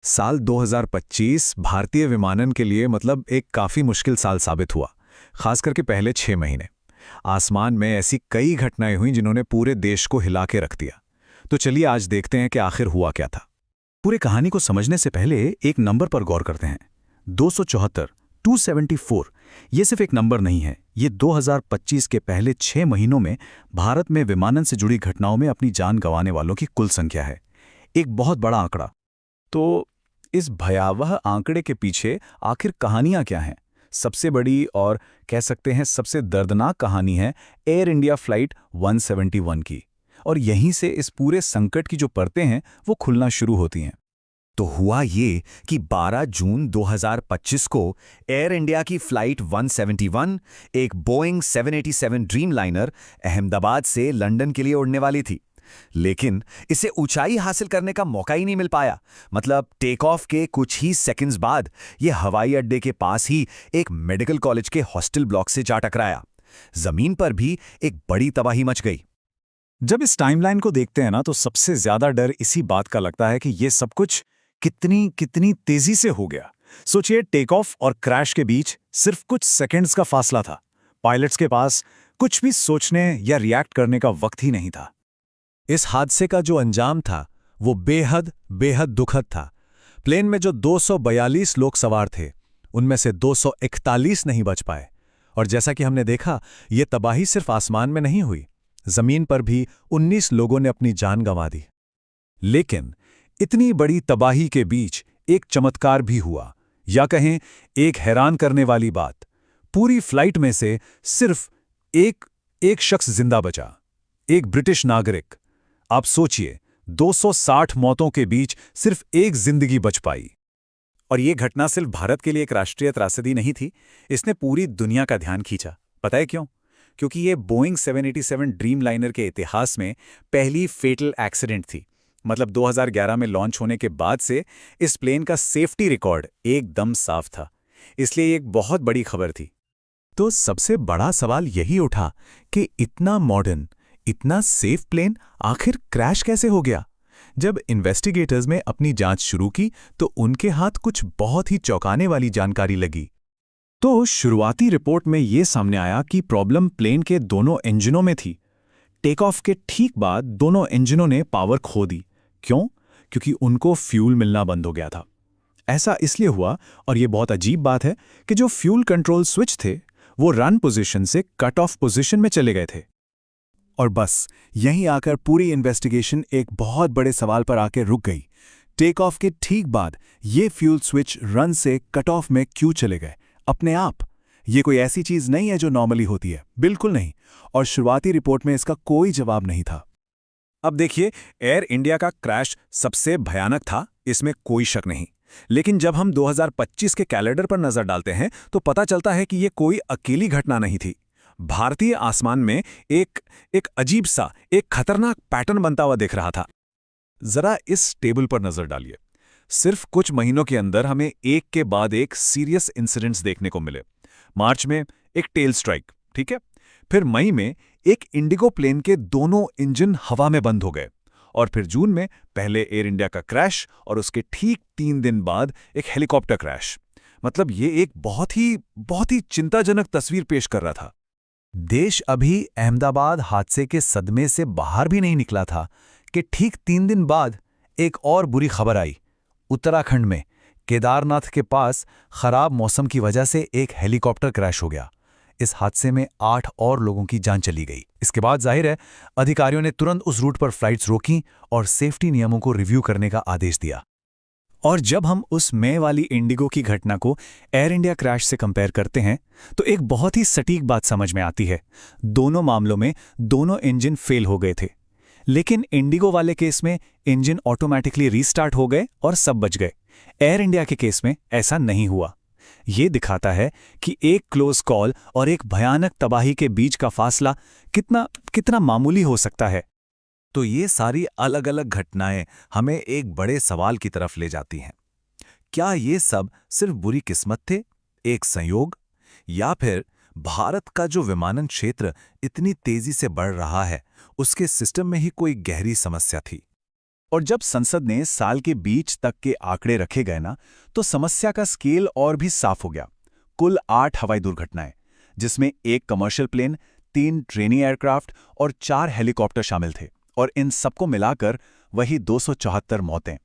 साल 2025 भारतीय विमानन के लिए मतलब एक काफ़ी मुश्किल साल साबित हुआ, खास करके पहले 6 महीने। आसमान में ऐसी कई घटनाएं हुईं जिन्होंने पूरे देश को हिला के रख दिया। तो चलिए आज देखते हैं कि आखिर हुआ क्या था। पूरे कहानी को समझने से पहले एक नंबर पर गौर करते हैं। 274, 274। ये सिर्फ एक नंबर नहीं है, ये 2025 के पहले 6 महीनों में भारत में विमानन से जुड़ी घटनाओं में अपनी जान गंवाने वालों की कुल संख्या है। एक बहुत बड़ा आंकड़ा। तो इस भयावह आंकड़े के पीछे आखिर कहानियां क्या हैं? सबसे बड़ी और कह सकते हैं सबसे दर्दनाक कहानी है एयर इंडिया फ्लाइट 171 की। और यहीं से इस पूरे संकट की जो परतें हैं वो खुलना शुरू होती हैं। तो हुआ ये कि 12 जून 2025 को एयर इंडिया की फ्लाइट 171, एक बोइंग 787 ड्रीमलाइनर, अहमदाबाद से लंदन के लिए उड़ने वाली थी। लेकिन इसे ऊंचाई हासिल करने का मौका ही नहीं मिल पाया। मतलब टेक ऑफ के कुछ ही सेकंड्स बाद यह हवाई अड्डे के पास ही एक मेडिकल कॉलेज के हॉस्टल ब्लॉक से जा टकराया। जमीन पर भी एक बड़ी तबाही मच गई। जब इस टाइमलाइन को देखते हैं ना तो सबसे ज्यादा डर इसी बात का लगता है कि ये सब कुछ कितनी कितनी तेजी से हो गया। सोचिए, टेक ऑफ और क्रैश के बीच सिर्फ कुछ सेकंड्स का फासला था। पायलट्स के पास कुछ भी सोचने या रिएक्ट करने का वक्त ही नहीं था। इस हादसे का जो अंजाम था वो बेहद बेहद दुखद था। प्लेन में जो 242 लोग सवार थे उनमें से 241 नहीं बच पाए। और जैसा कि हमने देखा, ये तबाही सिर्फ आसमान में नहीं हुई, जमीन पर भी 19 लोगों ने अपनी जान गंवा दी। लेकिन इतनी बड़ी तबाही के बीच एक चमत्कार भी हुआ, या कहें एक हैरान करने वाली बात। पूरी फ्लाइट में से सिर्फ एक शख्स जिंदा बचा, एक ब्रिटिश नागरिक। आप सोचिए, 260 मौतों के बीच सिर्फ एक जिंदगी बच पाई। और ये घटना सिर्फ भारत के लिए एक राष्ट्रीय त्रासदी नहीं थी, इसने पूरी दुनिया का ध्यान खींचा। पता है क्यों? क्योंकि ये बोइंग 787 ड्रीमलाइनर के इतिहास में पहली फेटल एक्सीडेंट थी। मतलब 2011 में लॉन्च होने के बाद से इस प्लेन का सेफ्टी रिकॉर्ड एकदम साफ था। इसलिए ये एक बहुत बड़ी खबर थी। तो सबसे बड़ा सवाल यही उठा कि इतना मॉडर्न, इतना सेफ प्लेन आखिर क्रैश कैसे हो गया? जब इन्वेस्टिगेटर्स ने अपनी जांच शुरू की तो उनके हाथ कुछ बहुत ही चौंकाने वाली जानकारी लगी। तो शुरुआती रिपोर्ट में ये सामने आया कि प्रॉब्लम प्लेन के दोनों इंजनों में थी। टेक ऑफ के ठीक बाद दोनों इंजनों ने पावर खो दी। क्यों? क्योंकि उनको फ्यूल मिलना बंद हो गया था। ऐसा इसलिए हुआ, और ये बहुत अजीब बात है, कि जो फ्यूल कंट्रोल स्विच थे वो रन पोजीशन से कट ऑफ पोजीशन में चले गए थे। और बस यहीं आकर पूरी इन्वेस्टिगेशन एक बहुत बड़े सवाल पर आकर रुक गई। टेक ऑफ के ठीक बाद ये फ्यूल स्विच रन से कट ऑफ में क्यों चले गए अपने आप? ये कोई ऐसी चीज नहीं है जो नॉर्मली होती है, बिल्कुल नहीं। और शुरुआती रिपोर्ट में इसका कोई जवाब नहीं था। अब देखिए, एयर इंडिया का क्रैश सबसे भयानक था, इसमें कोई शक नहीं। लेकिन जब हम 2025 के कैलेंडर पर नजर डालते हैं तो पता चलता है कि ये कोई अकेली घटना नहीं थी। भारतीय आसमान में एक अजीब सा, एक खतरनाक पैटर्न बनता हुआ दिख रहा था। जरा इस टेबल पर नजर डालिए। सिर्फ कुछ महीनों के अंदर हमें एक के बाद एक सीरियस इंसिडेंट्स देखने को मिले। मार्च में एक टेल स्ट्राइक, ठीक है। फिर मई में एक इंडिगो प्लेन के दोनों इंजन हवा में बंद हो गए। और फिर जून में पहले एयर इंडिया का क्रैश और उसके ठीक 3 दिन बाद एक हेलीकॉप्टर क्रैश। मतलब ये एक बहुत ही चिंताजनक तस्वीर पेश कर रहा था। देश अभी अहमदाबाद हादसे के सदमे से बाहर भी नहीं निकला था कि ठीक 3 दिन बाद एक और बुरी खबर आई। उत्तराखंड में केदारनाथ के पास खराब मौसम की वजह से एक हेलीकॉप्टर क्रैश हो गया। इस हादसे में 8 और लोगों की जान चली गई। इसके बाद जाहिर है अधिकारियों ने तुरंत उस रूट पर फ्लाइट्स रोकी और सेफ्टी नियमों को रिव्यू करने का आदेश दिया। और जब हम उस मई वाली इंडिगो की घटना को एयर इंडिया क्रैश से कंपेयर करते हैं तो एक बहुत ही सटीक बात समझ में आती है। दोनों मामलों में दोनों इंजन फेल हो गए थे। लेकिन इंडिगो वाले केस में इंजन ऑटोमेटिकली रीस्टार्ट हो गए और सब बच गए। एयर इंडिया के केस में ऐसा नहीं हुआ। ये दिखाता है कि एक क्लोज कॉल और एक भयानक तबाही के बीच का फासला कितना मामूली हो सकता है। तो ये सारी अलग अलग घटनाएं हमें एक बड़े सवाल की तरफ ले जाती हैं। क्या ये सब सिर्फ बुरी किस्मत थे, एक संयोग, या फिर भारत का जो विमानन क्षेत्र इतनी तेजी से बढ़ रहा है उसके सिस्टम में ही कोई गहरी समस्या थी? और जब संसद ने साल के बीच तक के आंकड़े रखे गए ना, तो समस्या का स्केल और भी साफ हो गया। कुल 8 हवाई दुर्घटनाएं, जिसमें 1 कमर्शियल प्लेन, 3 ट्रेनी एयरक्राफ्ट और 4 हेलीकॉप्टर शामिल थे, और इन सबको मिलाकर वही 274 मौतें।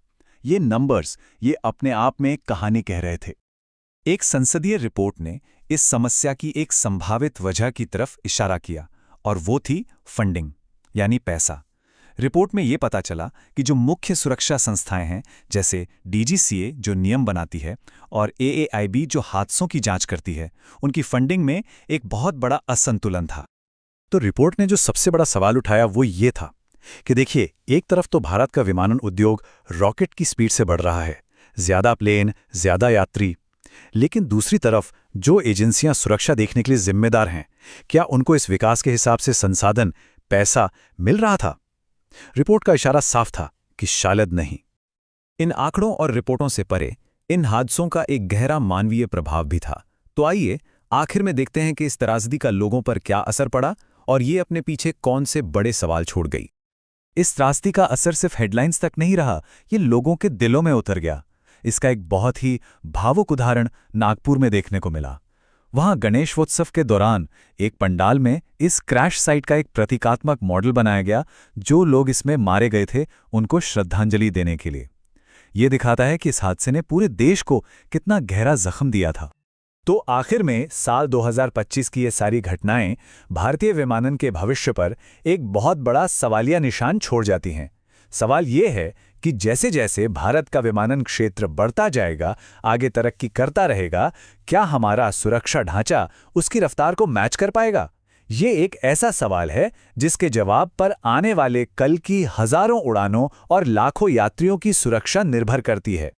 ये नंबर्स, ये अपने आप में एक कहानी कह रहे थे। एक संसदीय रिपोर्ट ने इस समस्या की एक संभावित वजह की तरफ इशारा किया, और वो थी फंडिंग, यानी पैसा। रिपोर्ट में ये पता चला कि जो मुख्य सुरक्षा संस्थाएं हैं, जैसे डीजीसीए जो नियम बनाती है और एएआईबी जो हादसों की जांच करती है, उनकी फंडिंग में एक बहुत बड़ा असंतुलन था। तो रिपोर्ट ने जो सबसे बड़ा सवाल उठाया वो ये था कि देखिए, एक तरफ तो भारत का विमानन उद्योग रॉकेट की स्पीड से बढ़ रहा है, ज्यादा प्लेन, ज्यादा यात्री, लेकिन दूसरी तरफ जो एजेंसियां सुरक्षा देखने के लिए जिम्मेदार हैं, क्या उनको इस विकास के हिसाब से संसाधन, पैसा मिल रहा था? रिपोर्ट का इशारा साफ था कि शायद नहीं। इन आंकड़ों और रिपोर्टों से परे इन हादसों का एक गहरा मानवीय प्रभाव भी था। तो आइए आखिर में देखते हैं कि इस त्रासदी का लोगों पर क्या असर पड़ा और ये अपने पीछे कौन से बड़े सवाल छोड़ गई। इस त्रासदी का असर सिर्फ हेडलाइंस तक नहीं रहा, ये लोगों के दिलों में उतर गया। इसका एक बहुत ही भावुक उदाहरण नागपुर में देखने को मिला। वहां गणेशोत्सव के दौरान एक पंडाल में इस क्रैश साइट का एक प्रतीकात्मक मॉडल बनाया गया। जो लोग इसमें मारे गए थे उनको श्रद्धांजलि देने के लिए। यह दिखाता है कि इस हादसे ने पूरे देश को कितना गहरा जख्म दिया था। तो आखिर में साल 2025 की ये सारी घटनाएं भारतीय विमानन के भविष्य पर एक बहुत बड़ा सवालिया निशान छोड़ जाती हैं। सवाल ये है कि जैसे जैसे भारत का विमानन क्षेत्र बढ़ता जाएगा, आगे तरक्की करता रहेगा, क्या हमारा सुरक्षा ढांचा उसकी रफ्तार को मैच कर पाएगा? ये एक ऐसा सवाल है जिसके जवाब पर आने वाले कल की हजारों उड़ानों और लाखों यात्रियों की सुरक्षा निर्भर करती है।